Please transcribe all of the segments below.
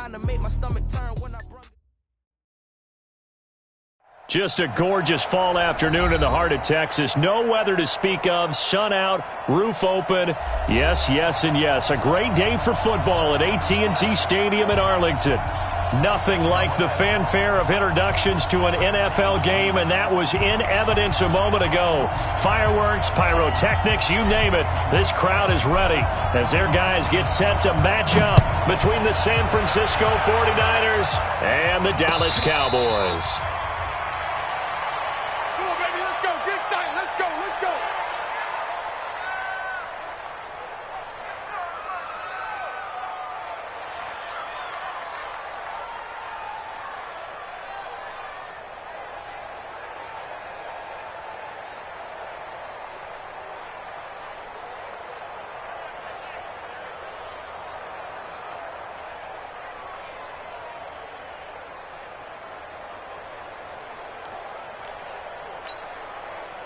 line to make my stomach turn when I brung. Just a gorgeous fall afternoon in the heart of Texas. No weather to speak of. Sun out, roof open. Yes, yes, and yes. A great day for football at AT&T Stadium in Arlington. Nothing like the fanfare of introductions to an NFL game, and that was in evidence a moment ago. Fireworks, pyrotechnics, you name it. This crowd is ready as their guys get set to match up between the San Francisco 49ers and the Dallas Cowboys.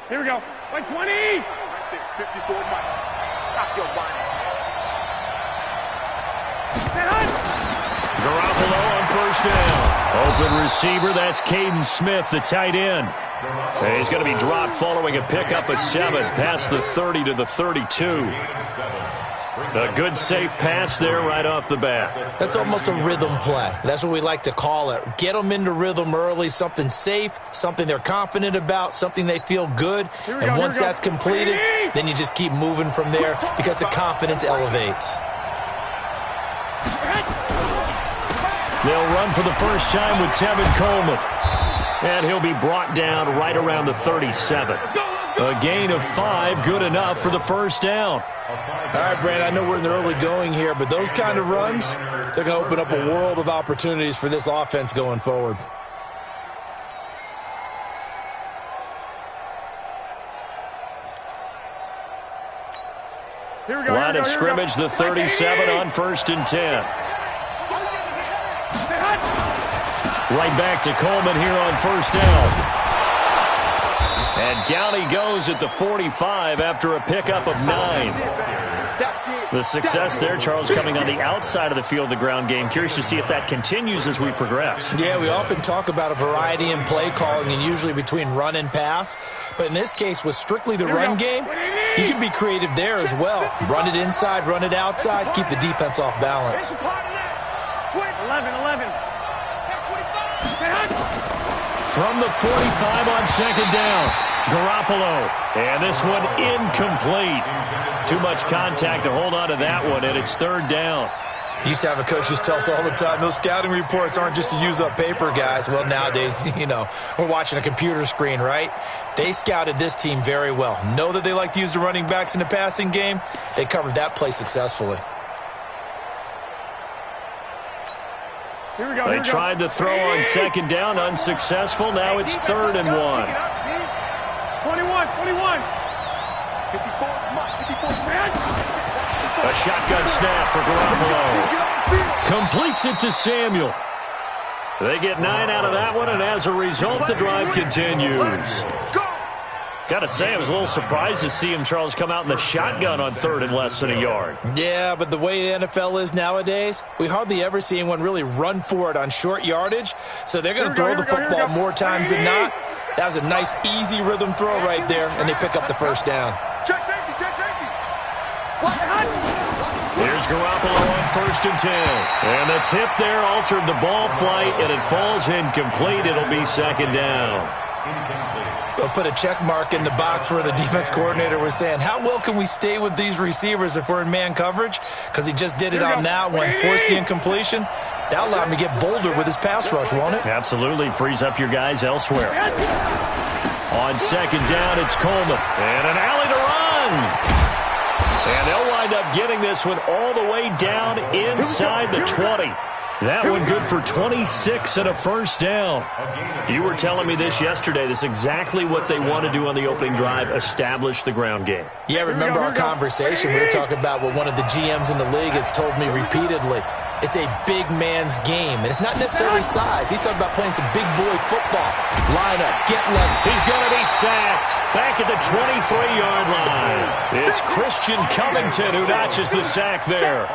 Here we go. Like 20. Right there, 54 Mike. Stop your whining. Garoppolo on first down. Open receiver, that's Caden Smith, the tight end. He's going to be dropped following a pickup of 7 past the 30 to the 32. A good safe pass there right off the bat. That's almost a rhythm play. That's what we like to call it. Get them into rhythm early, something safe, something they're confident about, something they feel good. And once that's completed, then you just keep moving from there because the confidence elevates. They'll run for the first time with Tevin Coleman. And he'll be brought down right around the 37. A gain of 5, good enough for the first down. All right, Brand, I know we're in the early going here, but those kind of runs, they're going to open up a world of opportunities for this offense going forward. Line of scrimmage, the 37 on 1st and 10. Right back to Coleman here on first down. And down he goes at the 45 after a pickup of 9. The success there, Charles, coming on the outside of the field, the ground game. Curious to see if that continues as we progress. Yeah, we often talk about a variety in play calling and usually between run and pass. But in this case, with strictly the run game, you can be creative there as well. Run it inside, run it outside, keep the defense off balance. 11. From the 45 on second down, Garoppolo. And this one incomplete. Too much contact to hold on to that one, and it's 3rd down. Used to have a coach just tell us all the time, those scouting reports aren't just to use up paper, guys. Well, nowadays, we're watching a computer screen, right? They scouted this team very well. Know that they like to use the running backs in the passing game. They covered that play successfully. They tried to throw on second down, unsuccessful. Now it's 3rd and 1. 21. A shotgun snap for Garoppolo. Completes it to Samuel. They get 9 out of that one, and as a result, the drive continues. Got to say, I was a little surprised to see him, Charles, come out in the shotgun on 3rd and less than a yard. Yeah, but the way the NFL is nowadays, we hardly ever see anyone really run for it on short yardage. So they're going to throw the football more times than not. That was a nice, easy rhythm throw right there, and they pick up the first down. Check safety. Here's Garoppolo on 1st and 10. And the tip there altered the ball flight, and it falls incomplete. It'll be 2nd down. They'll put a check mark in the box where the defense coordinator was saying, how well can we stay with these receivers if we're in man coverage? Because he just did it on that one, forced the incompletion. That'll allow him to get bolder with his pass rush, won't it? Absolutely. Frees up your guys elsewhere. On 2nd down, it's Coleman. And an alley to run. And they'll wind up getting this one all the way down inside the 20. That one good for 26 and a first down. You were telling me this yesterday. This is exactly what they want to do on the opening drive, establish the ground game. Yeah, remember our conversation. We were talking about what one of the GMs in the league has told me repeatedly. It's a big man's game, and it's not necessarily size. He's talking about playing some big boy football. Line up, get level. He's going to be sacked back at the 23-yard line. It's Christian Covington who notches the sack there.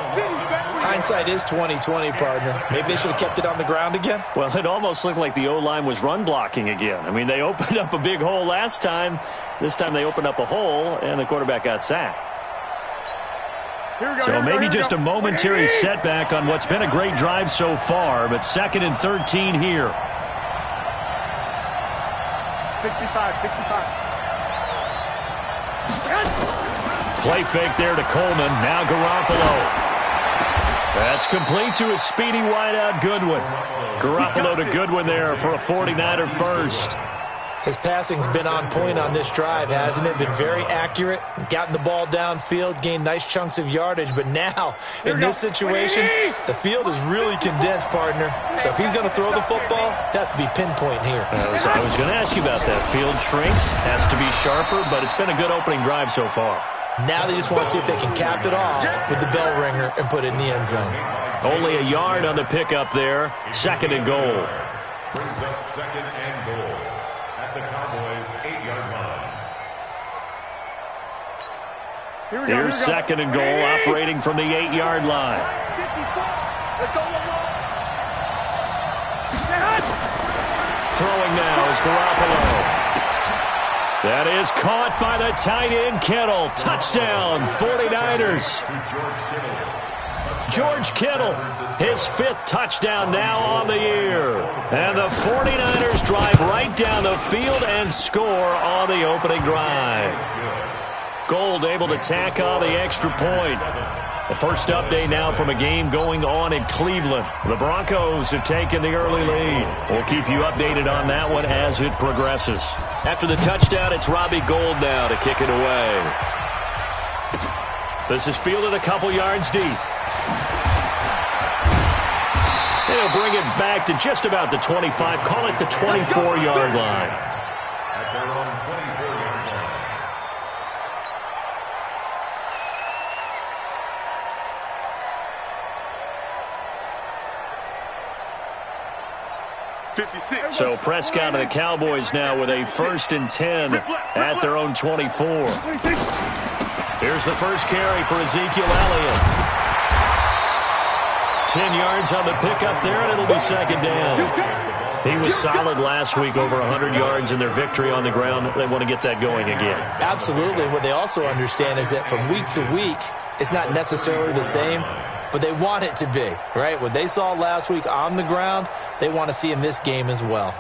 Hindsight is 20/20, partner. Maybe they should have kept it on the ground again. Well, it almost looked like the O-line was run blocking again. I mean, they opened up a big hole last time. This time they opened up a hole, and the quarterback got sacked. So maybe just a momentary setback on what's been a great drive so far, but 2nd and 13 here. 65. Play fake there to Coleman. Now Garoppolo. That's complete to his speedy wideout Goodwin. Garoppolo to Goodwin there for a 49er first. His passing's been on point on this drive, hasn't it? Been very accurate, gotten the ball downfield, gained nice chunks of yardage. But now, in this situation, the field is really condensed, partner. So if he's going to throw the football, that has to be pinpoint here. I was going to ask you about that. Field shrinks, has to be sharper, but it's been a good opening drive so far. Now they just want to see if they can cap it off with the bell ringer and put it in the end zone. Only a yard on the pickup there. 2nd and goal. Brings up 2nd and goal at the Cowboys' 8-yard line. Here's 2nd and goal, operating from the 8-yard line. Let's go. Throwing now is Garoppolo. That is caught by the tight end, Kittle. Touchdown, 49ers. George Kittle, his 5th touchdown now on the year. And the 49ers drive right down the field and score on the opening drive. Gold able to tack on the extra point. The first update now from a game going on in Cleveland. The Broncos have taken the early lead. We'll keep you updated on that one as it progresses. After the touchdown, it's Robbie Gould now to kick it away. This is fielded a couple yards deep. They'll bring it back to just about the 25, call it the 24-yard line. At their own 24-yard line. So Prescott and the Cowboys now with a 1st and 10 at their own 24. Here's the first carry for Ezekiel Elliott. 10 yards on the pickup there, and it'll be 2nd down. He was solid last week, over 100 yards in their victory on the ground. They want to get that going again. Absolutely. What they also understand is that from week to week, it's not necessarily the same, but they want it to be, right? What they saw last week on the ground, they want to see in this game as well.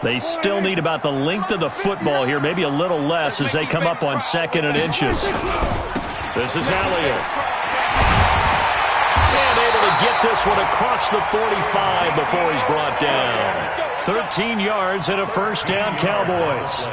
They still need about the length of the football here, maybe a little less as they come up on 2nd and inches. This is Elliott. And able to get this one across the 45 before he's brought down. 13 yards and a first down, Cowboys.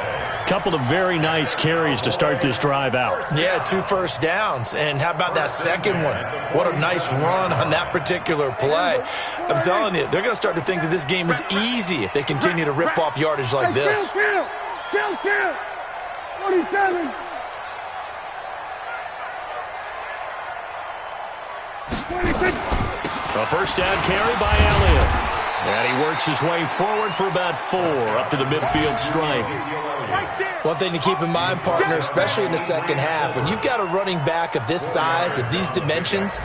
Couple of very nice carries to start this drive out. Yeah, 2 first downs. And how about that second one? What a nice run on that particular play. I'm telling you, they're going to start to think that this game is easy if they continue to rip off yardage like this. Kill. 47. 26. A first down carry by Elliott. And he works his way forward for about 4 up to the midfield stripe. One thing to keep in mind, partner, especially in the second half, when you've got a running back of this size, of these dimensions,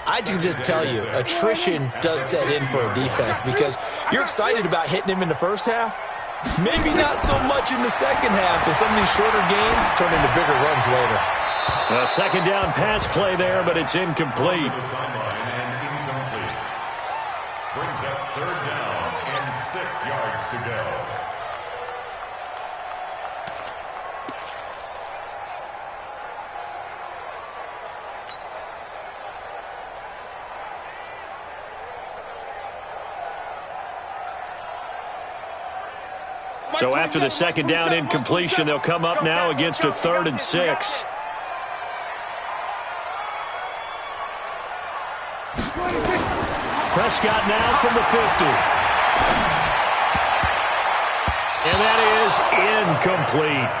I can just tell you, attrition does set in for a defense because you're excited about hitting him in the first half. Maybe not so much in the second half, and some of these shorter gains turn into bigger runs later. A 2nd down pass play there, but it's incomplete. Brings up 3rd down and 6 yards to go. So after the 2nd down incompletion, they'll come up now against a 3rd and 6. Prescott now from the 50. And that is incomplete.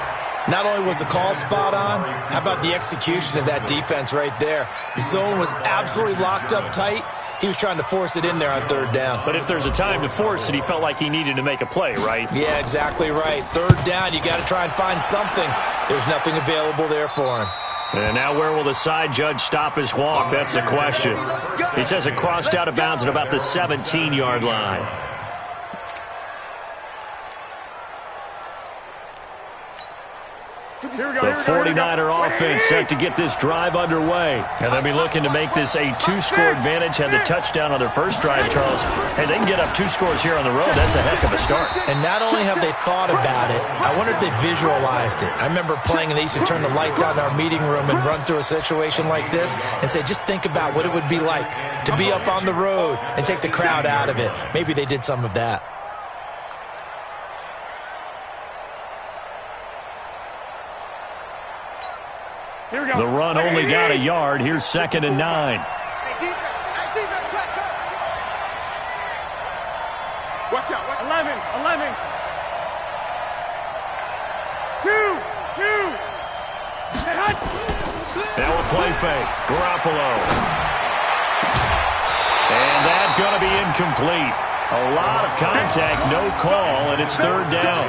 Not only was the call spot on, how about the execution of that defense right there? The zone was absolutely locked up tight. He was trying to force it in there on third down. But if there's a time to force it, he felt like he needed to make a play, right? Yeah, exactly right. Third down, you got to try and find something. There's nothing available there for him. And now where will the side judge stop his walk? That's the question. He says it crossed out of bounds at about the 17-yard line. The 49er offense set to get this drive underway. And they'll be looking to make this a two-score advantage. Had the touchdown on their first drive, Charles. Hey, they can get up 2 scores here on the road. That's a heck of a start. And not only have they thought about it, I wonder if they visualized it. I remember playing and they used to turn the lights out in our meeting room and run through a situation like this and say, just think about what it would be like to be up on the road and take the crowd out of it. Maybe they did some of that. The run only got a yard. Here's 2nd and 9. Watch out. 11. 2. Now a play fake. Garoppolo. And that's going to be incomplete. A lot of contact, no call, and it's 3rd down.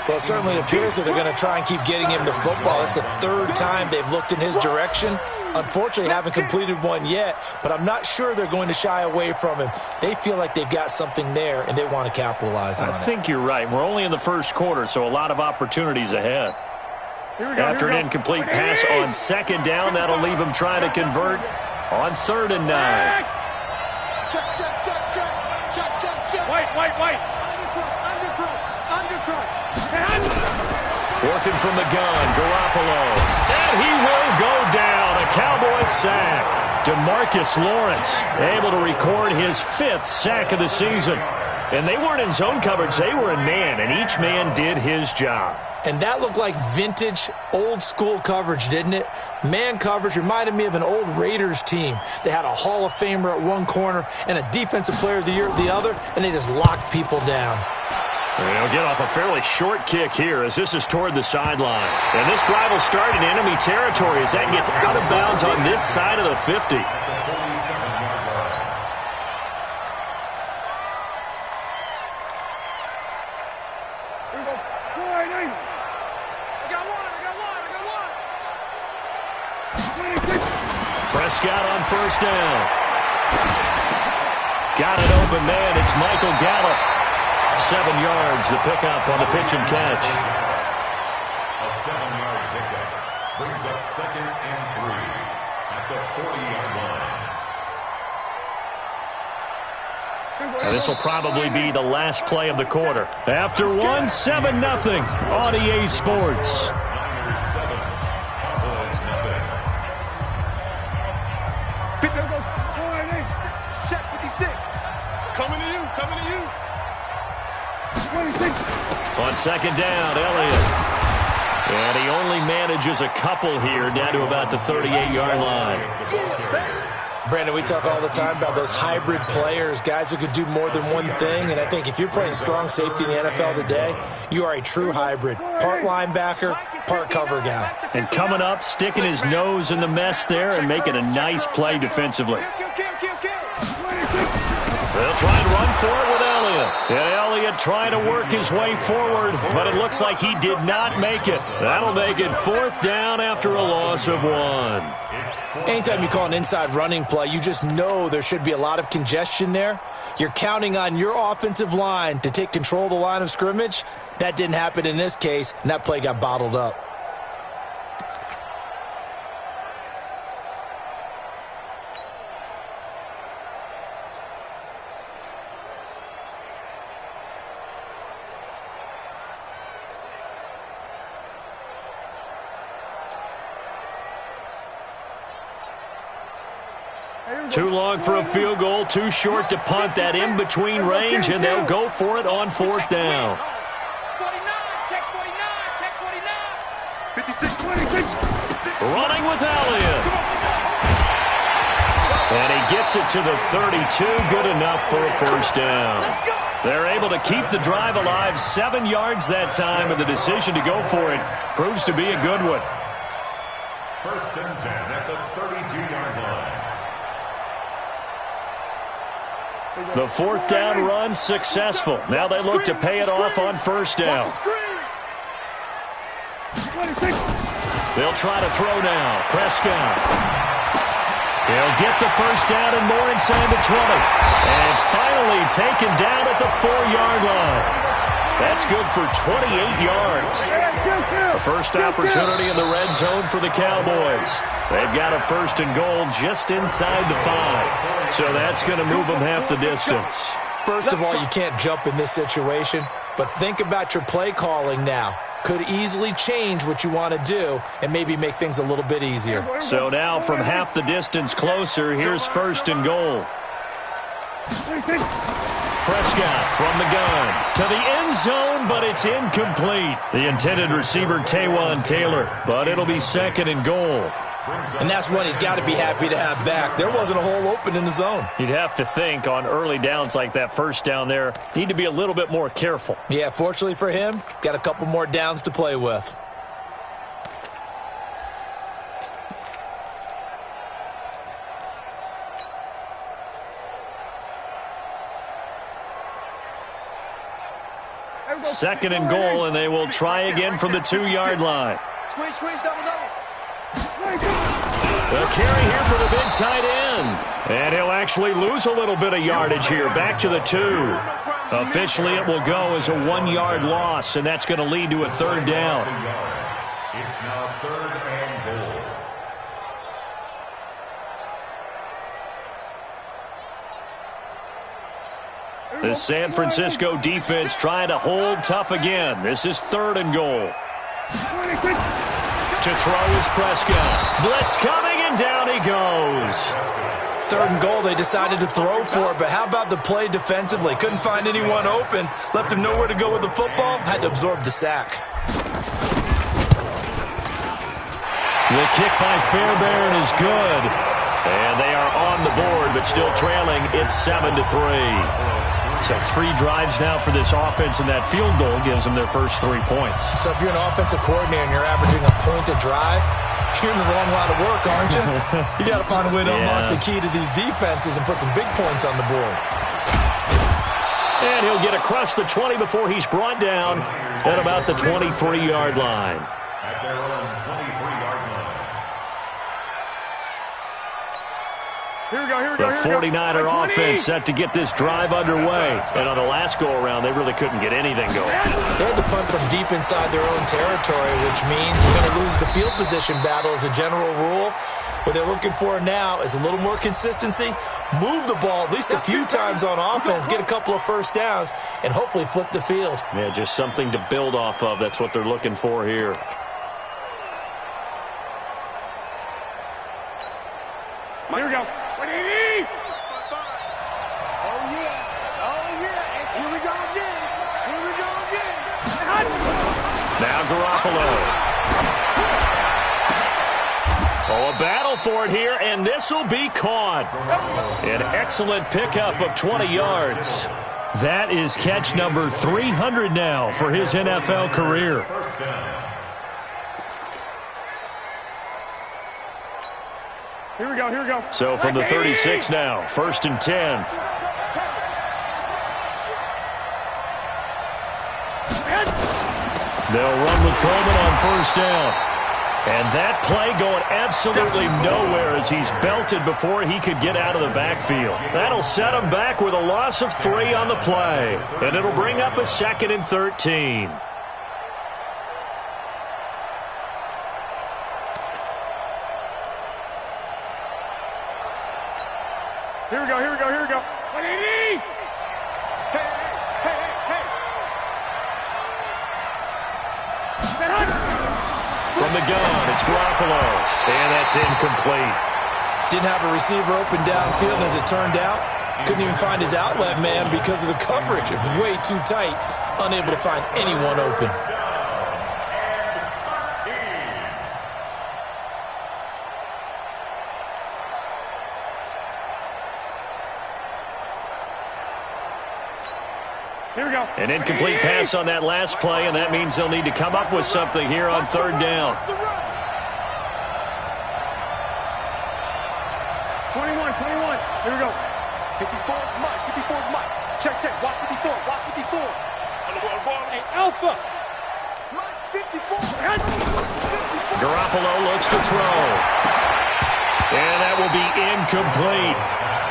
Well, it certainly appears that they're going to try and keep getting him the football. It's the 3rd time they've looked in his direction. Unfortunately, haven't completed one yet, but I'm not sure they're going to shy away from him. They feel like they've got something there, and they want to capitalize on it. I think you're right. We're only in the first quarter, so a lot of opportunities ahead. After an incomplete pass on 2nd down, that'll leave him trying to convert on 3rd and 9. White. Working from the gun, Garoppolo. And he will go down. A Cowboy sack. DeMarcus Lawrence able to record his 5th sack of the season. And they weren't in zone coverage. They were in man, and each man did his job. And that looked like vintage, old-school coverage, didn't it? Man coverage reminded me of an old Raiders team. They had a Hall of Famer at one corner and a Defensive Player of the Year at the other, and they just locked people down. They'll get off a fairly short kick here as this is toward the sideline. And this drive will start in enemy territory as that gets out of bounds on this side of the 50. Prescott on 1st down. Got it open, man. It's Michael Gallup. 7 yards, the pickup on the pitch and catch. A 7-yard pickup brings up 2nd and 3 at the 40-yard line. And this will probably be the last play of the quarter. After 1, 7-0 on EA Sports. Niners 7, Cowboys nothing. Check 56. Coming to you. On 2nd down, Elliott. And he only manages a couple here down to about the 38-yard line. Brandon, we talk all the time about those hybrid players, guys who could do more than one thing, and I think if you're playing strong safety in the NFL today, you are a true hybrid. Part linebacker, part cover guy. And coming up, sticking his nose in the mess there and making a nice play defensively. They'll try and run for it with Elliott. And Elliott trying to work his way forward, but it looks like he did not make it. That'll make it 4th down after a loss of 1. Anytime you call an inside running play, you just know there should be a lot of congestion there. You're counting on your offensive line to take control of the line of scrimmage. That didn't happen in this case, and that play got bottled up. Too long for a field goal, too short to punt. That in-between range, and they'll go for it on 4th down. 56. Running with Elliott. And he gets it to the 32. Good enough for a 1st down. They're able to keep the drive alive, 7 yards that time, and the decision to go for it proves to be a good one. First and 10 at the 32-yard line. The fourth down run successful. Now they look to pay it off on first down. They'll try to throw now. Prescott. He'll get the first down and more inside the 20. And finally taken down at the 4-yard line. That's good for 28 yards. The first opportunity in the red zone for the Cowboys. They've got a first and goal just inside the 5. So that's going to move them half the distance. First of all, you can't jump in this situation, but think about your play calling now. Could easily change what you want to do and maybe make things a little bit easier. So now from half the distance closer, here's first and goal. Prescott from the gun to the end zone, but it's incomplete. The intended receiver, Taywan Taylor, but it'll be second and goal. And that's one he's got to be happy to have back. There wasn't a hole open in the zone. You'd have to think on early downs like that first down there, need to be a little bit more careful. Yeah, fortunately for him, got a couple more downs to play with. Second and goal, and they will try again from the 2-yard line. Squeeze, double. The carry here for the big tight end. And he'll actually lose a little bit of yardage here. Back to the 2. Officially, it will go as a 1-yard loss, and that's going to lead to a third down. It's now third and goal. The San Francisco defense trying to hold tough again. This is third and goal. To throw is Prescott. Blitz coming, and down he goes. Third and goal, they decided to throw for it, but how about the play defensively? Couldn't find anyone open. Left him nowhere to go with the football. Had to absorb the sack. The kick by Fairbairn is good. And they are on the board, but still trailing. It's 7-3. So 3 drives now for this offense, and that field goal gives them their first 3 points. So if you're an offensive coordinator and you're averaging a point a drive, you're in the wrong line of work, aren't you? You got to find a way to unlock the key to these defenses and put some big points on the board. And he'll get across the 20 before he's brought down at about the 23-yard line. At their own 23-yard line. Here we go. The 49er offense set to get this drive underway. And on the last go-around, they really couldn't get anything going. They had to punt from deep inside their own territory, which means you're going to lose the field position battle as a general rule. What they're looking for now is a little more consistency, move the ball at least a few times on offense, get a couple of first downs, and hopefully flip the field. Yeah, just something to build off of. That's what they're looking for here. Here we go. What do you need? Oh, yeah. And here we go again. Now Garoppolo. Oh, a battle for it here, and this will be caught. An excellent pickup of 20 yards. That is catch number 300 now for his NFL career. First down. Here we go. So from the 36 now, first and 10. They'll run with Coleman on first down. And that play going absolutely nowhere as he's belted before he could get out of the backfield. That'll set him back with a loss of 3 on the play. And it'll bring up a 2nd and 13. Here we go. What do you need? From the gun, it's Garoppolo. And that's incomplete. Didn't have a receiver open downfield, and as it turned out, couldn't even find his outlet man because of the coverage. It was way too tight, unable to find anyone open. Here we go. An incomplete pass on that last play, and that means they'll need to come up with something here on third down. 21. Here we go. 54 is Mike. 54 is Mike. Check. Watch 54. Watch 54. Hey, Alpha. Mike's 54. Garoppolo looks to throw. And that will be incomplete.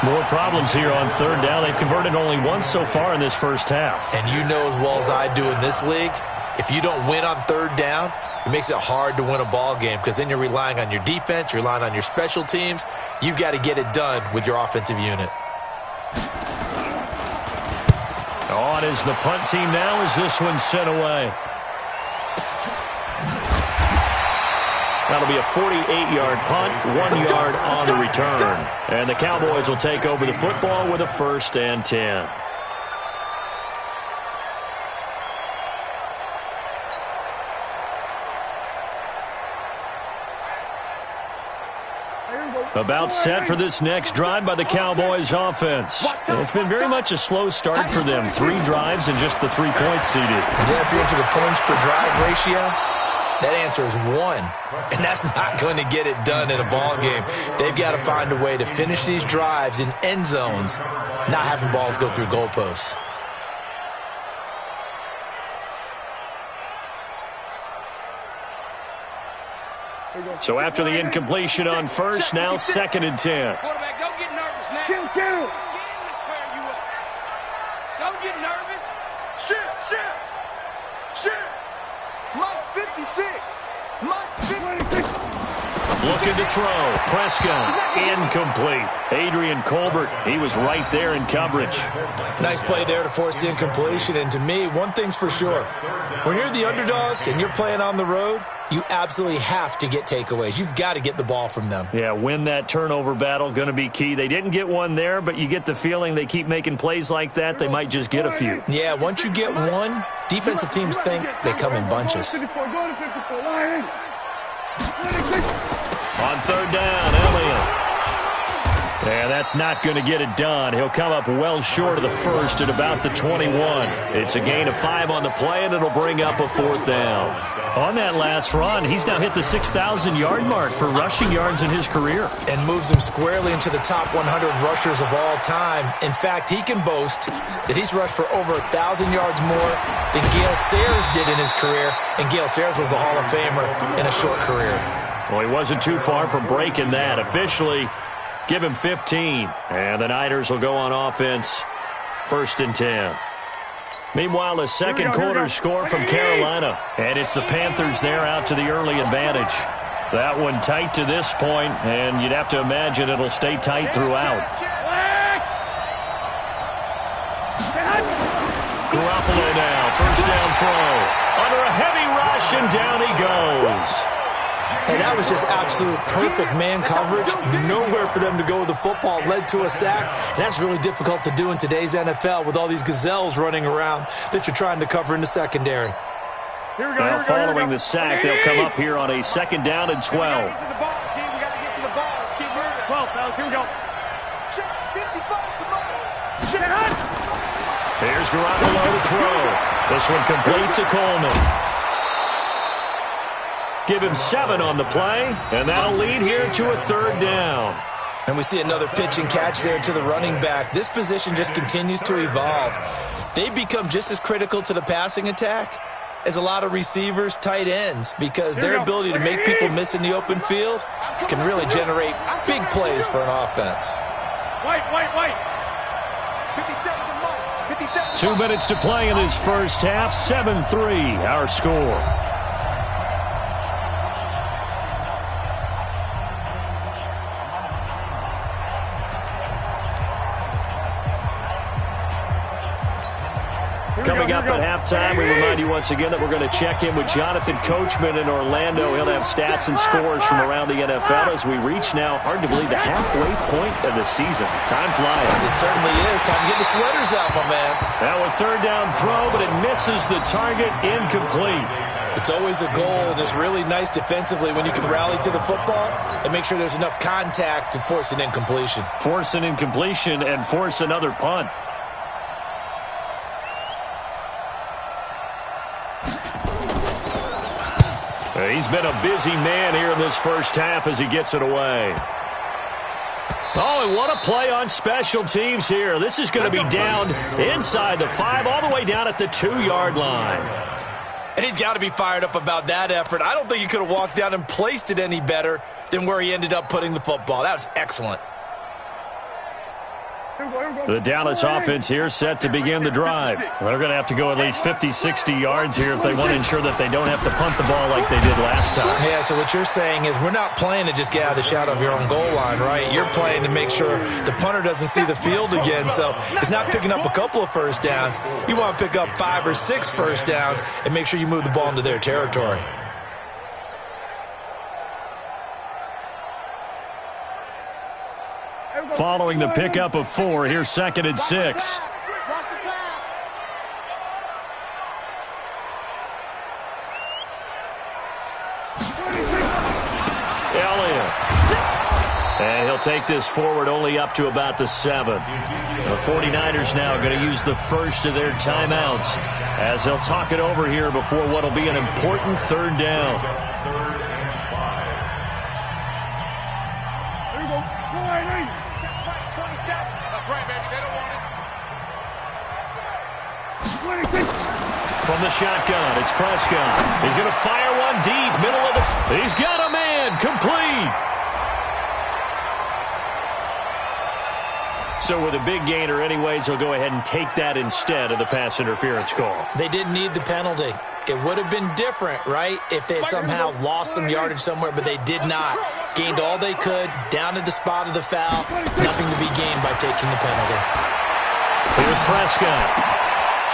More problems here on third down. They've converted only once so far in this first half. And you know as well as I do in this league, if you don't win on third down, it makes it hard to win a ball game because then you're relying on your defense, you're relying on your special teams. You've got to get it done with your offensive unit. On is the punt team now as this one's sent away. That'll be a 48-yard punt, 1 yard on the return. And the Cowboys will take over the football with a 1st and 10. About set for this next drive by the Cowboys offense. And it's been very much a slow start for them. 3 drives and just the 3 points seeded. Yeah, if you're into the points per drive ratio, that answer is 1. And that's not going to get it done in a ball game. They've got to find a way to finish these drives in end zones, not having balls go through goalposts. So after the incompletion on first, now 2nd and 10. Quarterback, don't get nervous now. Kill. Don't get nervous. Shit. Mike's 56. Mike's 56. Looking to throw. Prescott, incomplete. Adrian Colbert, he was right there in coverage. Nice play there to force the incompletion. And to me, one thing's for sure. When you're the underdogs and you're playing on the road, you absolutely have to get takeaways. You've got to get the ball from them. Yeah, win that turnover battle, going to be key. They didn't get one there, but you get the feeling they keep making plays like that, they might just get a few. Yeah, once you get one, defensive teams think they come in bunches. 54, go to 54, line. On third down, Elliott. And that's not going to get it done. He'll come up well short of the first at about the 21. It's a gain of 5 on the play, and it'll bring up a 4th down. On that last run, he's now hit the 6,000-yard mark for rushing yards in his career. And moves him squarely into the top 100 rushers of all time. In fact, he can boast that he's rushed for over 1,000 yards more than Gale Sayers did in his career. And Gale Sayers was a Hall of Famer in a short career. Well, he wasn't too far from breaking that. Officially, give him 15. And the Niners will go on offense, 1st and 10. Meanwhile, the second quarter score from Carolina. And it's the Panthers there out to the early advantage. That one tight to this point, and you'd have to imagine it'll stay tight throughout. Garoppolo now, 1st down throw. Under a heavy rush, and down he goes. And that was just absolute perfect man coverage. Nowhere for them to go with the football. Led to a sack. And that's really difficult to do in today's NFL with all these gazelles running around that you're trying to cover in the secondary. Now following the sack, they'll come up here on a 2nd down and 12. We got to get to the ball. Let's keep moving. 12, fellas, here we go. 55 to Mike. Here's Garoppolo to throw. This one complete to Coleman. Give him 7 on the play, and that'll lead here to a 3rd down. And we see another pitch and catch there to the running back. This position just continues to evolve. They become just as critical to the passing attack as a lot of receivers, tight ends, because their ability to make people miss in the open field can really generate big plays for an offense. White. 57 to Mike. 57 to 2 minutes to play in this first half. 7-3, our score. Coming up at halftime, we remind you once again that we're going to check in with Jonathan Coachman in Orlando. He'll have stats and scores from around the NFL as we reach now, hard to believe, the halfway point of the season. Time flies. It certainly is. Time to get the sweaters out, my man. Now a 3rd down throw, but it misses the target, incomplete. It's always a goal, and it's really nice defensively when you can rally to the football and make sure there's enough contact to force an incompletion. Force an incompletion and force another punt. He's been a busy man here in this first half as he gets it away. Oh, and what a play on special teams here. This is going to be down inside the 5, all the way down at the 2-yard line. And he's got to be fired up about that effort. I don't think he could have walked down and placed it any better than where he ended up putting the football. That was excellent. The Dallas offense here set to begin the drive. They're going to have to go at least 50, 60 yards here if they want to ensure that they don't have to punt the ball like they did last time. Yeah, so what you're saying is we're not playing to just get out of the shadow of your own goal line, right? You're playing to make sure the punter doesn't see the field again. So it's not picking up a couple of first downs. You want to pick up 5 or 6 first downs and make sure you move the ball into their territory. Following the pickup of 4, here's 2nd and 6. Elliott. And he'll take this forward only up to about the 7. The 49ers now going to use the first of their timeouts as they'll talk it over here before what will be an important 3rd down. From the shotgun, it's Prescott. He's going to fire one deep, middle of the... He's got a man, complete. So with a big gainer anyways, he'll go ahead and take that instead of the pass interference call. They didn't need the penalty. It would have been different, right, if they had somehow lost some yardage somewhere, but they did not. Gained all they could, down to the spot of the foul. Nothing to be gained by taking the penalty. Here's Prescott.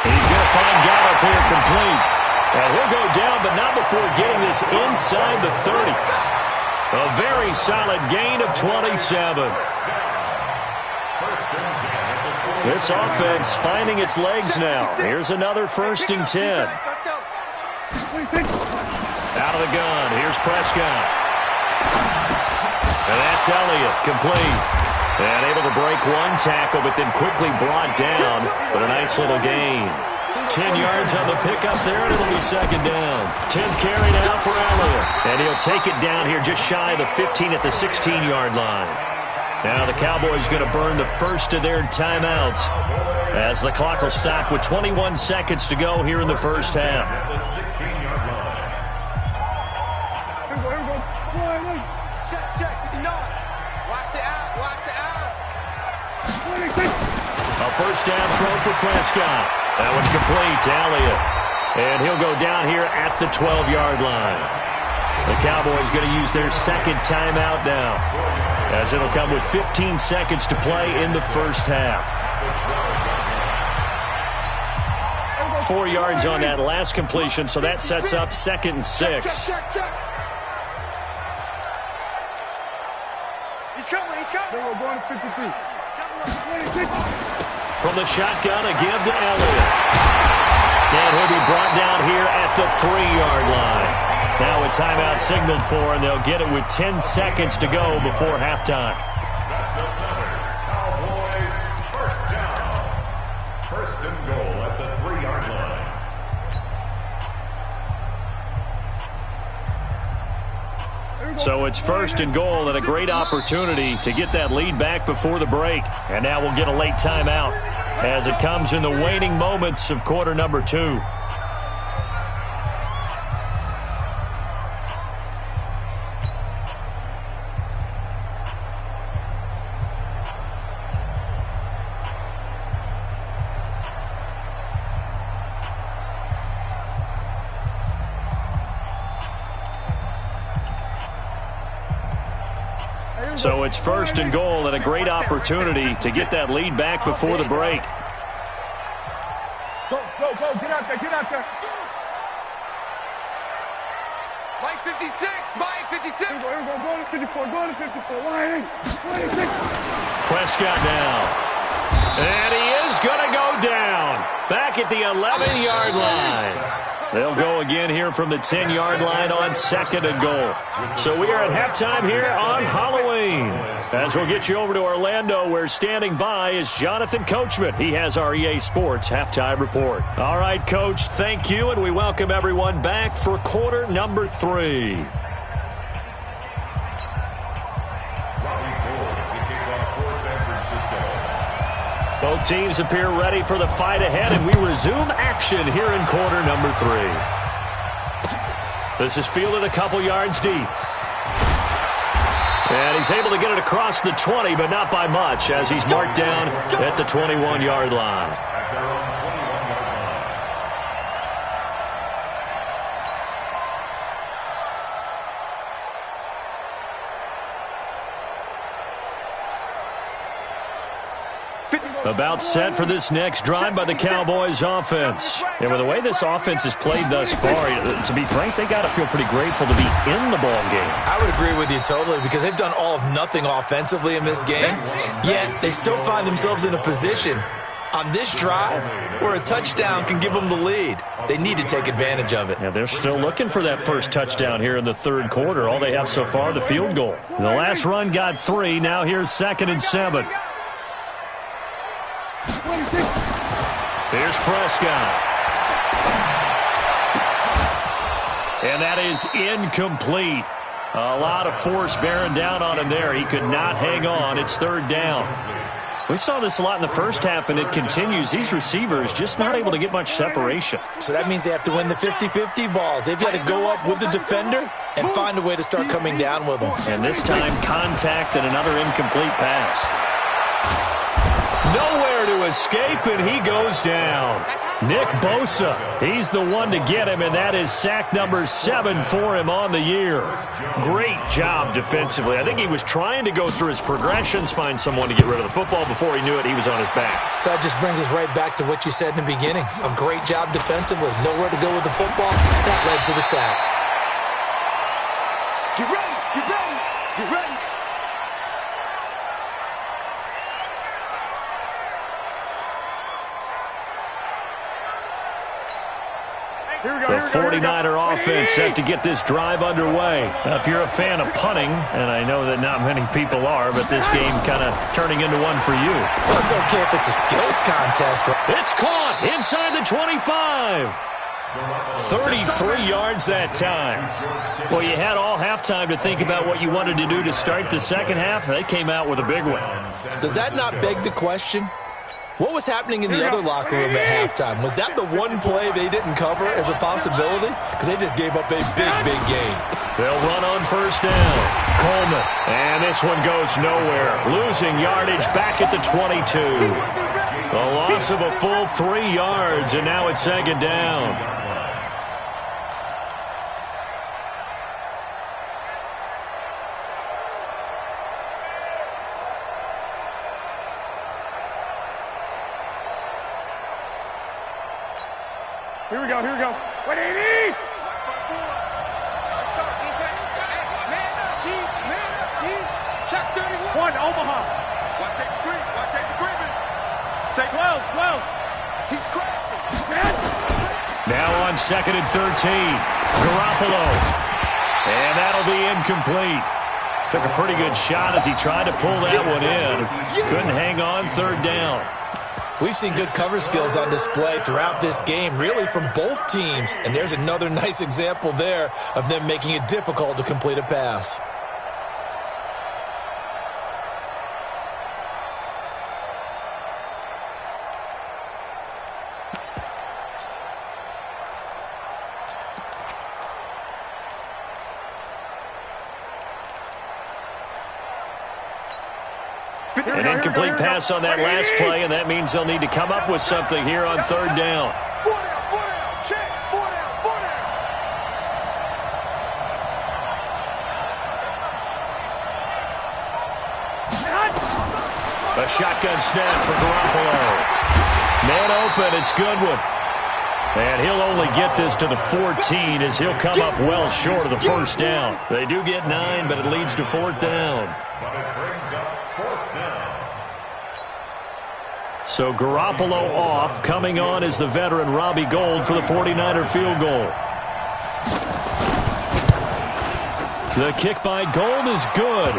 He's going to find Gallup here complete. And he'll go down, but not before getting this inside the 30. A very solid gain of 27. This offense finding its legs now. Here's another 1st and 10. Out of the gun. Here's Prescott. And that's Elliott, complete. And able to break one tackle, but then quickly brought down. But a nice little gain. 10 yards on the pickup there, and it'll be 2nd down. 10th carry now for Elliott. And he'll take it down here just shy of the 15 at the 16-yard line. Now the Cowboys going to burn the first of their timeouts as the clock will stop with 21 seconds to go here in the first half. A first down throw for Prescott. That one complete to Elliott. And he'll go down here at the 12-yard line. The Cowboys going to use their 2nd timeout now, as it'll come with 15 seconds to play in the first half. 4 yards on that last completion, so that sets up 2nd and 6. He's coming. We're going to 52. From the shotgun, a give to Elliott. And he'll be brought down here at the 3-yard line. Now a timeout signaled for, and they'll get it with 10 seconds to go before halftime. Cowboys first down. 1st and goal at the 3-yard line. So it's 1st and goal and a great opportunity to get that lead back before the break. And now we'll get a late timeout as it comes in the waning moments of quarter number 2. So it's 1st and goal and a great opportunity to get that lead back before the break. Go. Get out there. Mike 56. Mike 56. Here we go. Go to 54. Line 26. Prescott now. And he is going to go down. Back at the 11-yard line. They'll go again here from the 10-yard line on 2nd and goal. So we are at halftime here on Halloween. As we'll get you over to Orlando, where standing by is Jonathan Coachman. He has our EA Sports halftime report. All right, Coach, thank you, and we welcome everyone back for quarter number 3. Both teams appear ready for the fight ahead, and we resume action here in quarter number 3. This is fielded a couple yards deep. And he's able to get it across the 20, but not by much, as he's marked down at the 21-yard line. About set for this next drive by the Cowboys offense. And with the way this offense has played thus far, to be frank, they got to feel pretty grateful to be in the ball game. I would agree with you totally, because they've done all of nothing offensively in this game, yet they still find themselves in a position on this drive where a touchdown can give them the lead. They need to take advantage of it. Yeah, they're still looking for that first touchdown here in the third quarter. All they have so far, the field goal. The last run got 3. Now here's 2nd and 7. Here's Prescott. And that is incomplete. A lot of force bearing down on him there. He could not hang on. It's 3rd down. We saw this a lot in the first half, and it continues. These receivers just not able to get much separation. So that means they have to win the 50-50 balls. They've got to go up with the defender and find a way to start coming down with them. And this time, contact and another incomplete pass. Nowhere to escape, and he goes down. Nick Bosa, he's the one to get him, and that is sack number 7 for him on the year. Great job defensively. I think he was trying to go through his progressions, find someone to get rid of the football. Before he knew it, he was on his back. So that just brings us right back to what you said in the beginning. A great job defensively. Nowhere to go with the football. That led to the sack. Get ready, get ready, get ready. The 49er offense set to get this drive underway. Now, if you're a fan of punting, and I know that not many people are, but this game kind of turning into one for you. Well, it's okay if it's a skills contest. It's caught inside the 25. 33 yards that time. Well, you had all halftime to think about what you wanted to do to start the second half. They came out with a big one. Does that not beg the question? What was happening in the other locker room at halftime? Was that the one play they didn't cover as a possibility? Because they just gave up a big gain. They'll run on first down. Coleman. And this one goes nowhere. Losing yardage back at the 22. A loss of a full 3 yards, and now it's 2nd down. Here we go, here we go. 180! Let's start defense. Man up, deep. Check 31. 1, Omaha. Watch 83. Watch 83. Say 12. He's crashing. Now on 2nd and 13. Garoppolo. And that'll be incomplete. Took a pretty good shot as he tried to pull that one in. Couldn't hang on, 3rd down. We've seen good cover skills on display throughout this game, really from both teams. And there's another nice example there of them making it difficult to complete a pass. An incomplete pass on that last play, and that means they'll need to come up with something here on 3rd down. 4 down, check, 4 down. A shotgun snap for Garoppolo. Man open, it's Goodwin. And he'll only get this to the 14 as he'll come up well short of the first down. They do get 9, but it leads to 4th down. So Garoppolo off. Coming on is the veteran Robbie Gould for the 49er field goal. The kick by Gould is good.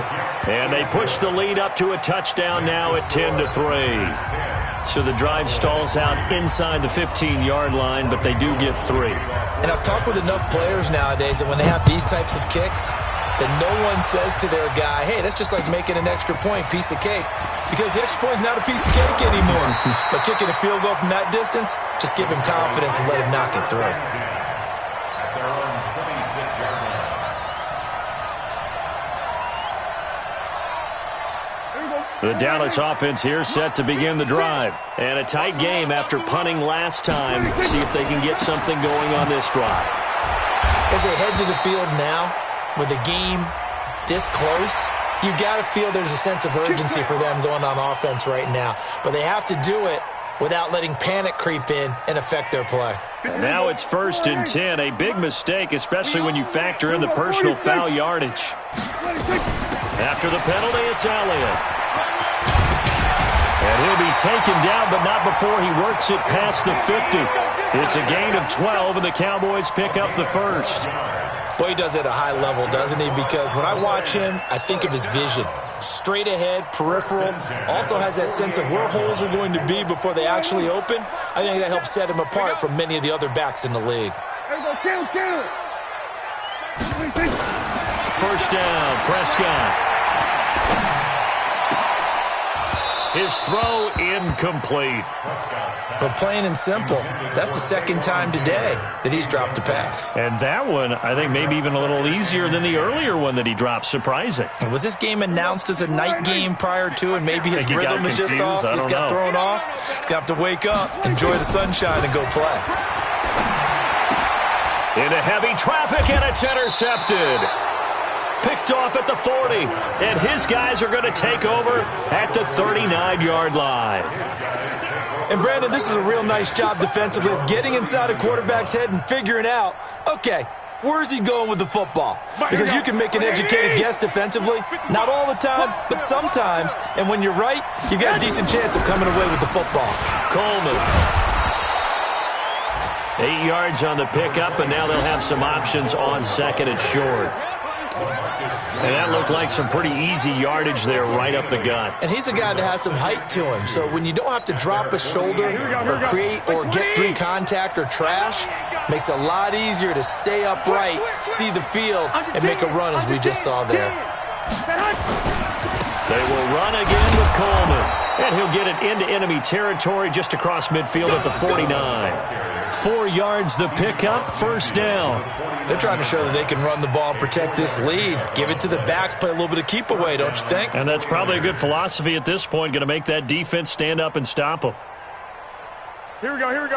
And they push the lead up to a touchdown now at 10-3. So the drive stalls out inside the 15-yard line, but they do get 3. And I've talked with enough players nowadays that when they have these types of kicks, that no one says to their guy, hey, that's just like making an extra point, piece of cake. Because the extra point is not a piece of cake anymore. But kicking a field goal from that distance, just give him confidence and let him knock it through. At their own 26-yard line. The Dallas offense here set to begin the drive. And a tight game after punting last time. See if they can get something going on this drive. As they head to the field now, with the game this close, you got to feel there's a sense of urgency for them going on offense right now. But they have to do it without letting panic creep in and affect their play. And now it's 1st and 10. A big mistake, especially when you factor in the personal foul yardage. After the penalty, it's Elliott. And he'll be taken down, but not before he works it past the 50. It's a gain of 12, and the Cowboys pick up the first. Boy, he does it at a high level, doesn't he? Because when I watch him, I think of his vision. Straight ahead, peripheral. Also has that sense of where holes are going to be before they actually open. I think that helps set him apart from many of the other backs in the league. First down, Prescott. His throw incomplete. But plain and simple, that's the second time today that he's dropped a pass. And that one, I think, maybe even a little easier than the earlier one that he dropped. Surprising. Was this game announced as a night game prior to, and maybe his rhythm is just off? He's got thrown off. He's going to have to wake up, enjoy the sunshine, and go play. Into heavy traffic, and it's intercepted. Picked off at the 40, and his guys are going to take over at the 39-yard line. And, Brandon, this is a real nice job defensively of getting inside a quarterback's head and figuring out, okay, where's he going with the football? Because you can make an educated guess defensively, not all the time, but sometimes. And when you're right, you've got a decent chance of coming away with the football. Coleman. 8 yards on the pickup, and now they'll have some options on 2nd and short. And that looked like some pretty easy yardage there right up the gut. And he's a guy that has some height to him. So when you don't have to drop a shoulder or create or get through contact or trash, makes it a lot easier to stay upright, see the field, and make a run as we just saw there. They will run again with Coleman. And he'll get it into enemy territory just across midfield at the 49. 4 yards the pickup, first down. They're trying to show that they can run the ball and protect this lead. Give it to the backs, play a little bit of keep away, don't you think? And that's probably a good philosophy at this point, going to make that defense stand up and stop them. Here we go. 180!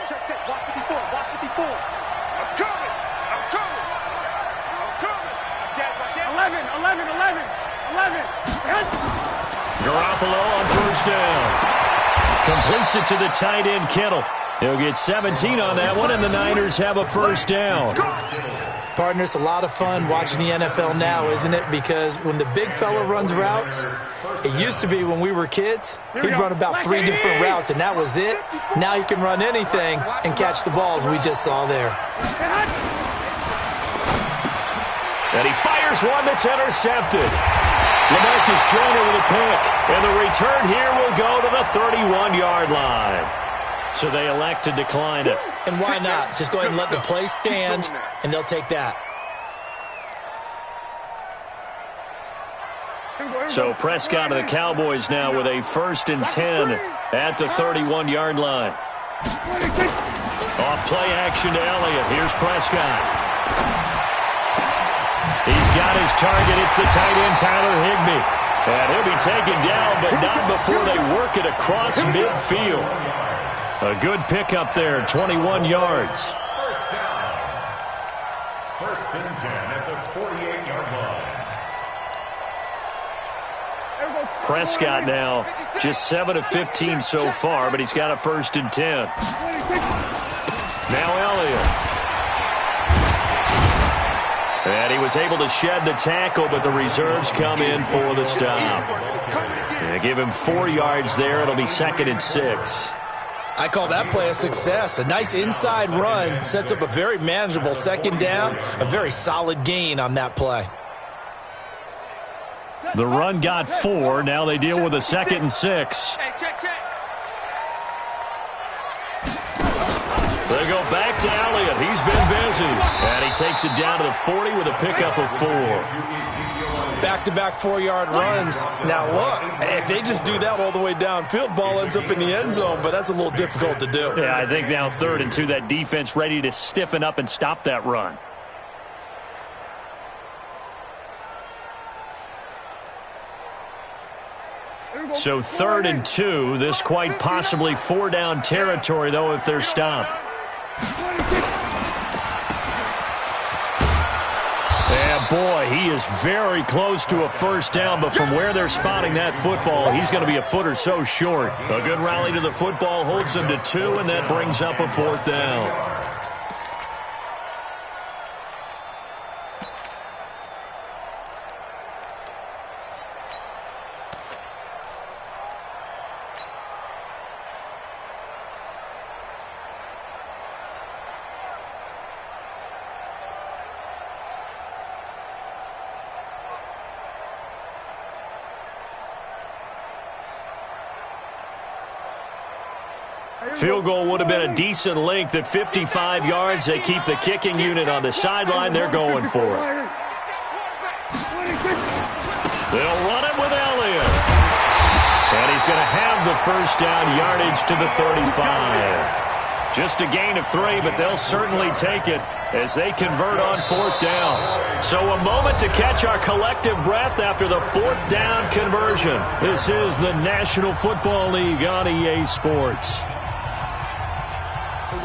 Check, watch 54, watch 54. I'm coming. Jazz. 11. Garoppolo on first down. Completes it to the tight end, Kittle. He'll get 17 on that one, and the Niners have a first down. Partner, it's a lot of fun watching the NFL now, isn't it? Because when the big fella runs routes, it used to be when we were kids, he'd run about 3 different routes, and that was it. Now he can run anything and catch the balls we just saw there. And he fires one that's intercepted. LaMarcus Joyner with a pick. And the return here will go to the 31-yard line. So they elect to decline it. And why not? Just go ahead and let the play stand, and they'll take that. So Prescott of the Cowboys now with a 1st and 10 at the 31-yard line. Off play action to Elliott. Here's Prescott. He's got his target. It's the tight end, Tyler Higbee. And he'll be taken down, but not before they work it across midfield. A good pickup there, 21 yards. First down. 1st and 10 at the 48-yard line. Prescott now just 7 of 15 so far, but he's got a 1st and 10. Now Elliott. And he was able to shed the tackle, but the reserves come in for the stop. They give him 4 yards there. It'll be 2nd and 6. I call that play a success. A nice inside run sets up a very manageable 2nd down, a very solid gain on that play. The run got 4. Now they deal with a 2nd and 6. They go back to Elliott. He's been busy. And he takes it down to the 40 with a pickup of 4. Back-to-back 4-yard runs. Now, look, if they just do that all the way downfield, ball ends up in the end zone, but that's a little difficult to do. Yeah, I think now 3rd and 2, that defense ready to stiffen up and stop that run. So 3rd and 2, this quite possibly 4-down territory, though, if they're stopped. And boy, he is very close to a 1st down, but from where they're spotting that football, he's going to be a foot or so short. A good rally to the football holds him to 2, and that brings up a 4th down. Field goal would have been a decent length at 55 yards. They keep the kicking unit on the sideline. They're going for it. They'll run it with Elliott. And he's going to have the 1st down, yardage to the 35. Just a gain of 3, but they'll certainly take it as they convert on 4th down. So a moment to catch our collective breath after the 4th down conversion. This is the National Football League on EA Sports.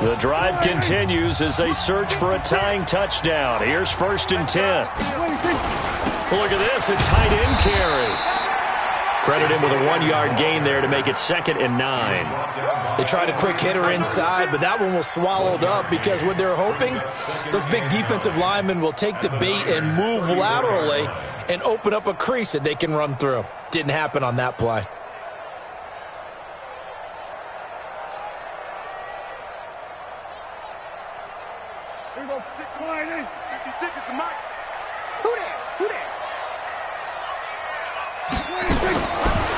The drive continues as they search for a tying touchdown. Here's 1st and 10. Look at this, a tight end carry. Credit him with a 1-yard gain there to make it 2nd and 9. They tried a quick hitter inside, but that one was swallowed up because what they're hoping, those big defensive linemen will take the bait and move laterally and open up a crease that they can run through. Didn't happen on that play.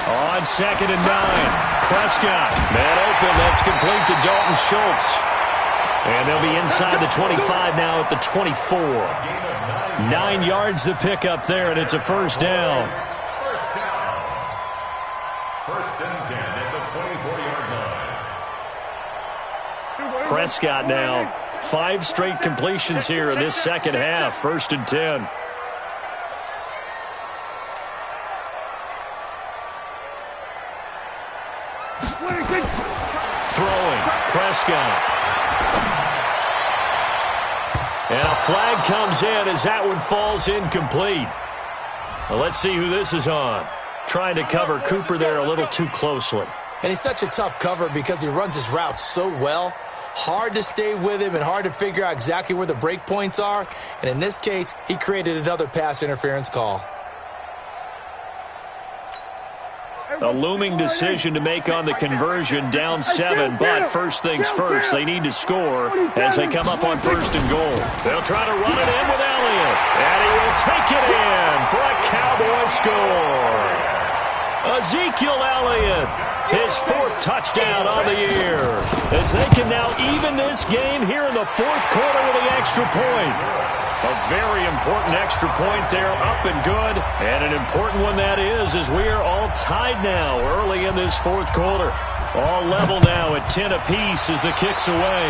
On 2nd and 9, Prescott, man open, that's complete to Dalton Schultz. And they'll be inside the 25 now at the 24. 9 yards to pick up there, and it's a 1st down. 1st and 10 at the 24-yard line. Prescott now, 5 straight completions here in this 2nd half, 1st and 10. Throwing, Prescott. And a flag comes in as that one falls incomplete. Well, let's see who this is on. Trying to cover Cooper there a little too closely. And he's such a tough cover because he runs his route so well. Hard to stay with him and hard to figure out exactly where the break points are. And in this case, he created another pass interference call. A looming decision to make on the conversion, down 7, but first things first, they need to score as they come up on 1st and goal. They'll try to run it in with Elliott, and he will take it in for a Cowboy score. Ezekiel Elliott, his 4th touchdown on the year, as they can now even this game here in the 4th quarter with the extra point. A very important extra point there, up and good. And an important one that is, as we are all tied now early in this 4th quarter. All level now at 10 apiece as the kick's away.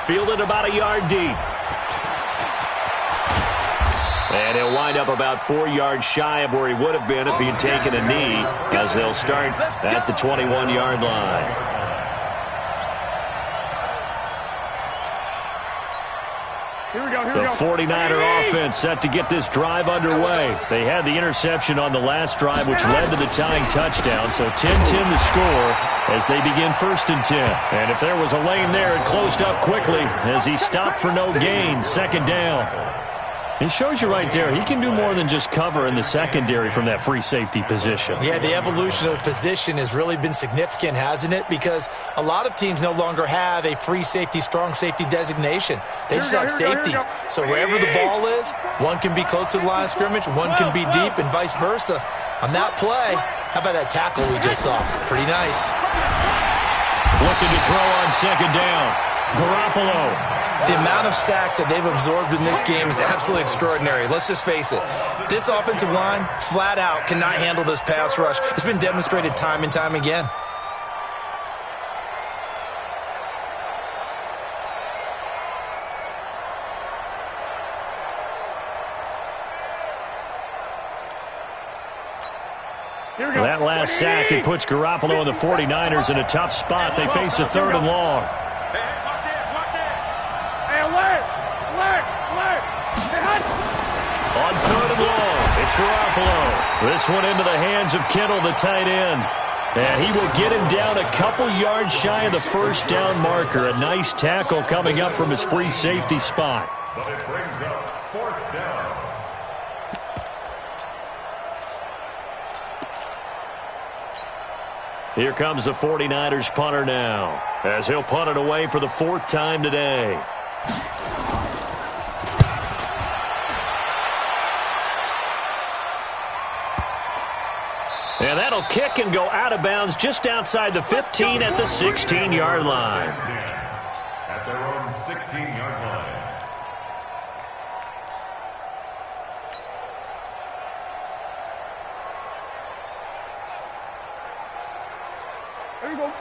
Fielded about a yard deep. And he'll wind up about 4 yards shy of where he would have been if he had taken a knee, as they'll start at the 21-yard line. The 49er offense set to get this drive underway. They had the interception on the last drive, which led to the tying touchdown. So 10-10 the score as they begin 1st and 10. And if there was a lane there, it closed up quickly as he stopped for no gain. 2nd down. He shows you right there, he can do more than just cover in the secondary from that free safety position. Yeah, the evolution of the position has really been significant, hasn't it? Because a lot of teams no longer have a free safety, strong safety designation. They just have safeties. So wherever the ball is, one can be close to the line of scrimmage, one can be deep, and vice versa. On that play, how about that tackle we just saw? Pretty nice. Looking to throw on second down. Garoppolo. The amount of sacks that they've absorbed in this game is absolutely extraordinary. Let's just face it. This offensive line, flat out, cannot handle this pass rush. It's been demonstrated time and time again. That last sack, it puts Garoppolo and the 49ers in a tough spot. They face a 3rd and long. On 3rd and long, it's Garoppolo. This one into the hands of Kittle, the tight end. And he will get him down a couple yards shy of the first down marker. A nice tackle coming up from his free safety spot. But it brings up 4th down. Here comes the 49ers punter now, as he'll punt it away for the 4th time today. And that'll kick and go out of bounds just outside the 15 at the 16-yard line. At their own 16-yard line.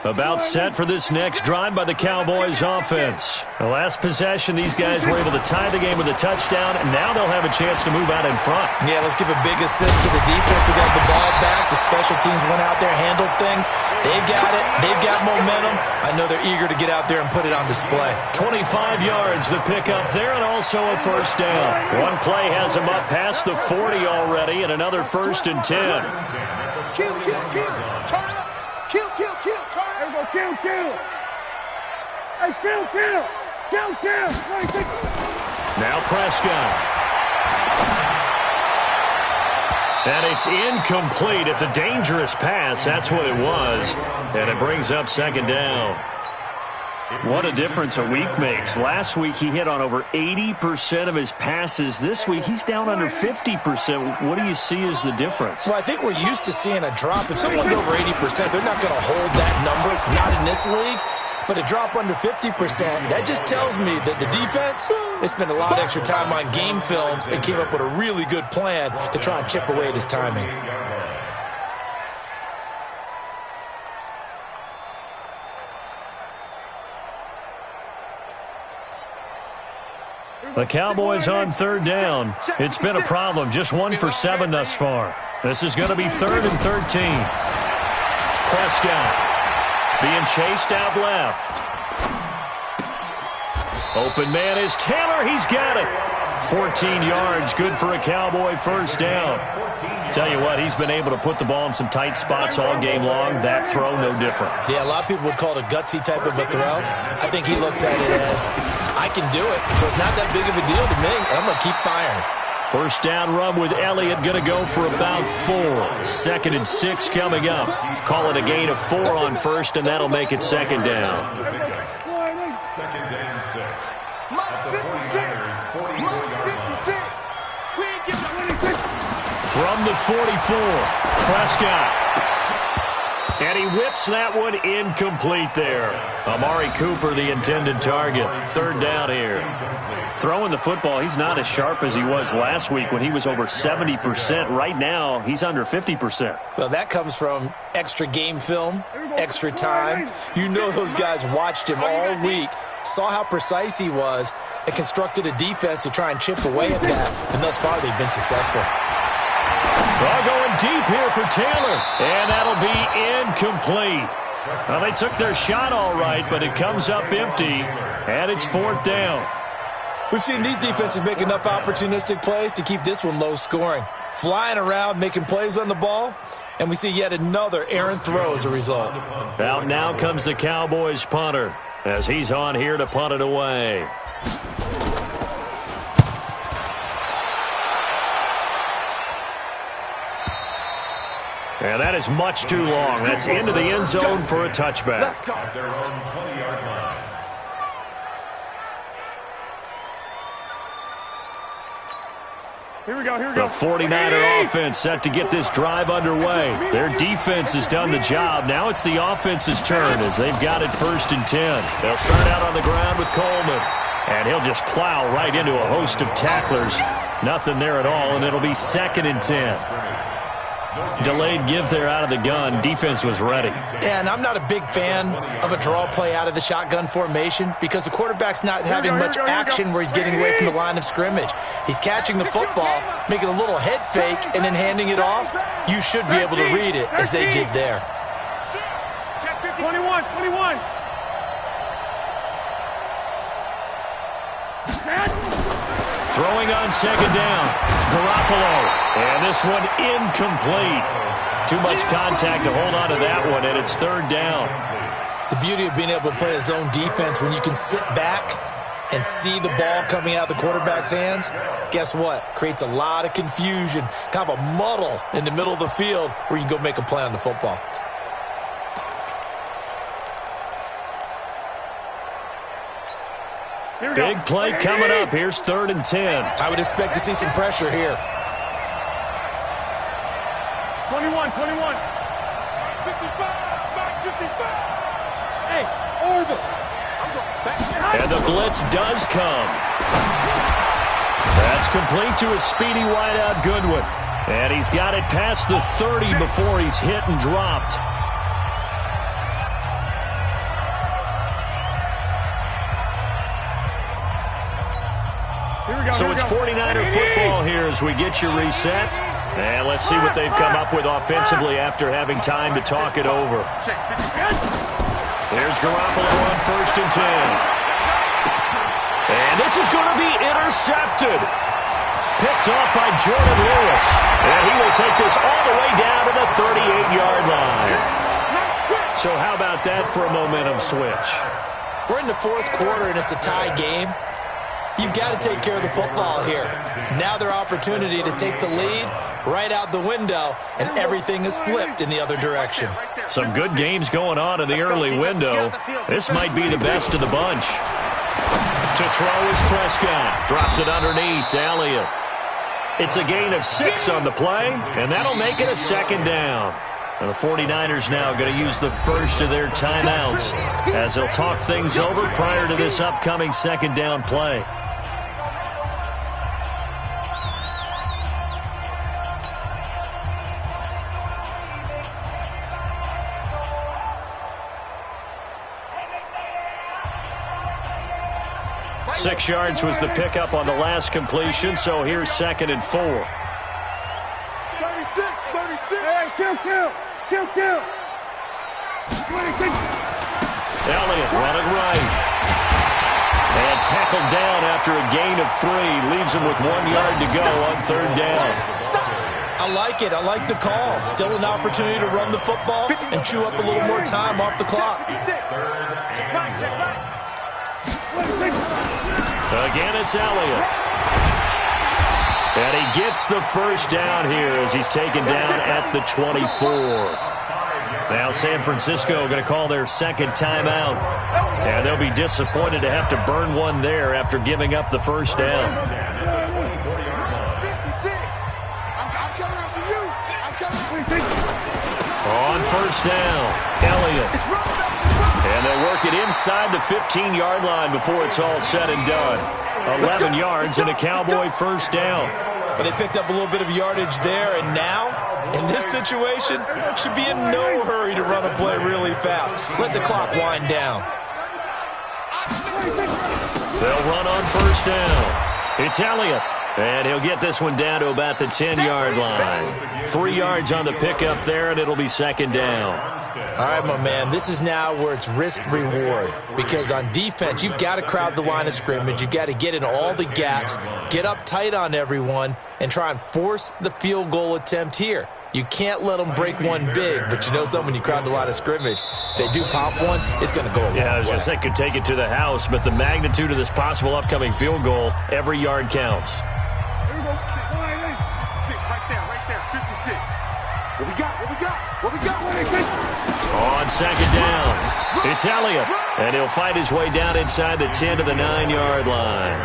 About set for this next drive by the Cowboys offense. The last possession, these guys were able to tie the game with a touchdown, and now they'll have a chance to move out in front. Yeah, let's give a big assist to the defense who got the ball back. The special teams went out there, handled things. They've got it. They've got momentum. I know they're eager to get out there and put it on display. 25 yards the pickup there, and also a first down. One play has them up past the 40 already, and another 1st and 10. Kill. Turn up. Kill. Turn up. Kill. Hey, kill. Now Prescott. And it's incomplete. It's a dangerous pass. That's what it was. And it brings up 2nd down. What a difference a week makes. Last week he hit on over 80% of his passes. This week he's down under 50%. What do you see as the difference? Well, I think we're used to seeing a drop. If someone's over 80%, they're not going to hold that number, not in this league. But a drop under 50%, that just tells me that the defense, they spent a lot of extra time on game films and came up with a really good plan to try and chip away at his timing. The Cowboys on 3rd down. It's been a problem. Just 1 for 7 thus far. This is going to be 3rd and 13. Prescott being chased out left. Open man is Taylor. He's got it. 14 yards. Good for a Cowboy first down. Tell you what, he's been able to put the ball in some tight spots all game long. That throw, no different. Yeah, a lot of people would call it a gutsy type of a throw. I think he looks at it as, I can do it, so it's not that big of a deal to me, and I'm going to keep firing. First down run with Elliott, going to go for about 4. 2nd and 6 coming up. Call it a gain of 4 on first, and that'll make it 2nd down. 2nd and 6. Mike 56. From the 44, Prescott. And he whips that one incomplete there. Amari Cooper, the intended target. 3rd down here. Throwing the football, he's not as sharp as he was last week when he was over 70%. Right now, he's under 50%. Well, that comes from extra game film, extra time. You know those guys watched him all week, saw how precise he was, and constructed a defense to try and chip away at that. And thus far, they've been successful. Well, going deep here for Taylor, and that'll be incomplete. Well, they took their shot all right, but it comes up empty, and it's 4th down. We've seen these defenses make enough opportunistic plays to keep this one low scoring. Flying around, making plays on the ball, and we see yet another errant throw as a result. Out now comes the Cowboys punter, as he's on here to punt it away. And that is much too long. That's into the end zone for a touchback. At their own 20-yard line. Here we go. The 49er offense set to get this drive underway. Their defense has done the job. Now it's the offense's turn as they've got it 1st and 10. They'll start out on the ground with Coleman. And he'll just plow right into a host of tacklers. Nothing there at all, and it'll be 2nd and 10. Delayed give there out of the gun. Defense was ready. Yeah, and I'm not a big fan of a draw play out of the shotgun formation because the quarterback's not having much action where he's getting away from the line of scrimmage. He's catching the football, making a little head fake, and then handing it off. You should be able to read it as they did there. 21. Throwing on 2nd down. Garoppolo. And this one incomplete. Too much contact to hold on to that one, and it's 3rd down. The beauty of being able to play a zone defense when you can sit back and see the ball coming out of the quarterback's hands, guess what? Creates a lot of confusion, kind of a muddle in the middle of the field where you can go make a play on the football. Big play coming up. Here's 3rd and 10. I would expect to see some pressure here. 21. 55. Hey, over. I'm going back. And the blitz does come. That's complete to a speedy wideout Goodwin. And he's got it past the 30 before he's hit and dropped. So it's 49er football here as we get you reset. And let's see what they've come up with offensively after having time to talk it over. There's Garoppolo on 1st and 10. And this is going to be intercepted. Picked off by Jordan Lewis. And he will take this all the way down to the 38-yard line. So how about that for a momentum switch? We're in the 4th quarter, and it's a tie game. You've got to take care of the football here. Now their opportunity to take the lead right out the window, and everything is flipped in the other direction. Some good games going on in the early window. This might be the best of the bunch. To throw is Prescott. Drops it underneath to Elliott. It's a gain of 6 on the play, and that'll make it a 2nd down. And the 49ers now going to use the first of their timeouts as they'll talk things over prior to this upcoming 2nd down play. Six yards was the pickup on the last completion, so here's 2nd and 4. 36. Hey, kill. Elliott running right. And tackled down after a gain of 3. Leaves him with 1 yard to go on 3rd down. I like it. I like the call. Still an opportunity to run the football and chew up a little more time off the clock. Again, it's Elliott. And he gets the first down here as he's taken down at the 24. Now San Francisco going to call their 2nd timeout. And they'll be disappointed to have to burn one there after giving up the first down. 56. I'm coming after you. On 1st down, Elliott. And they'll work it inside the 15-yard line before it's all said and done. 11 yards and a Cowboy first down. But they picked up a little bit of yardage there, and now, in this situation, should be in no hurry to run a play really fast. Let the clock wind down. They'll run on 1st down. It's Elliott. And he'll get this one down to about the 10-yard line. 3 yards on the pickup there, and it'll be 2nd down. All right, my man, this is now where it's risk-reward. Because on defense, you've got to crowd the line of scrimmage. You've got to get in all the gaps, get up tight on everyone, and try and force the field goal attempt here. You can't let them break one big, but you know something, when you crowd the line of scrimmage, if they do pop one, it's going to go a long way. Yeah, I was going to say, could take it to the house, but the magnitude of this possible upcoming field goal, every yard counts. 6 right there, 56. What we got? What we got? What we got? On second down, it's Elliott, and he'll fight his way down inside the 10 to the 9-yard line.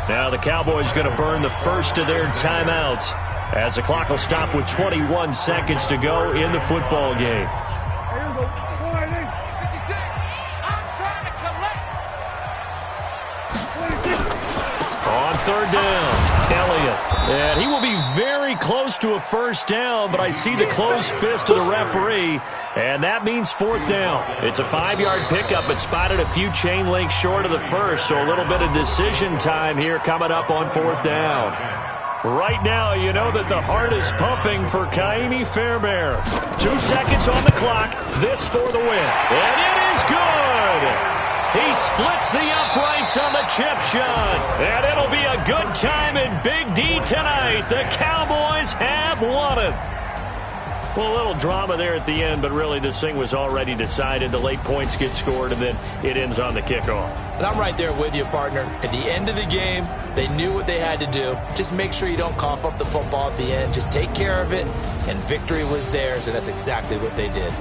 Now the Cowboys going to burn the first of their timeouts as the clock will stop with 21 seconds to go in the football game. On third down, Elliott. And he will be very close to a first down, but I see the closed fist of the referee, and that means fourth down. It's a 5-yard pickup, but spotted a few chain links short of the first, so a little bit of decision time here coming up on fourth down. Right now, you know that the heart is pumping for Kaimi Fairbairn. 2 seconds on the clock, this for the win. And it is good! He splits the uprights on the chip shot. And it'll be a good time in Big D tonight. The Cowboys have won it. Well, a little drama there at the end, but really this thing was already decided. The late points get scored, and then it ends on the kickoff. And I'm right there with you, partner. At the end of the game, they knew what they had to do. Just make sure you don't cough up the football at the end. Just take care of it, and victory was theirs, and that's exactly what they did.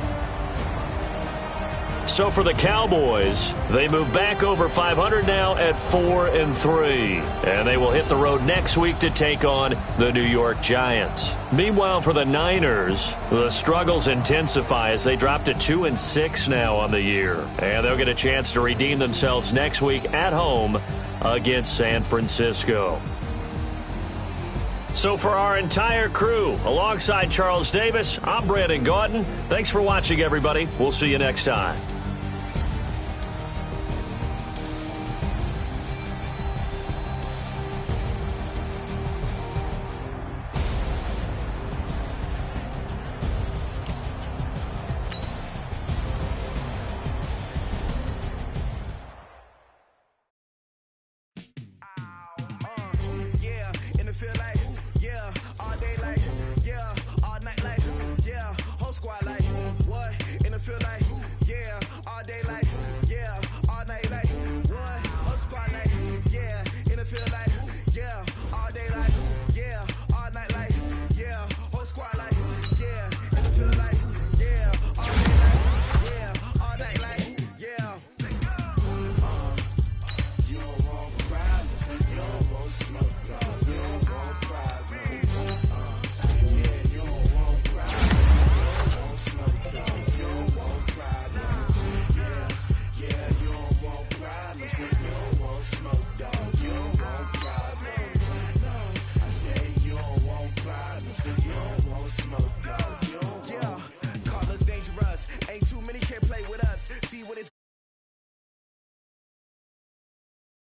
So for the Cowboys, they move back over 500 now at 4-3. And they will hit the road next week to take on the New York Giants. Meanwhile, for the Niners, the struggles intensify as they drop to 2-6 now on the year. And they'll get a chance to redeem themselves next week at home against San Francisco. So for our entire crew, alongside Charles Davis, I'm Brandon Gaudin. Thanks for watching, everybody. We'll see you next time.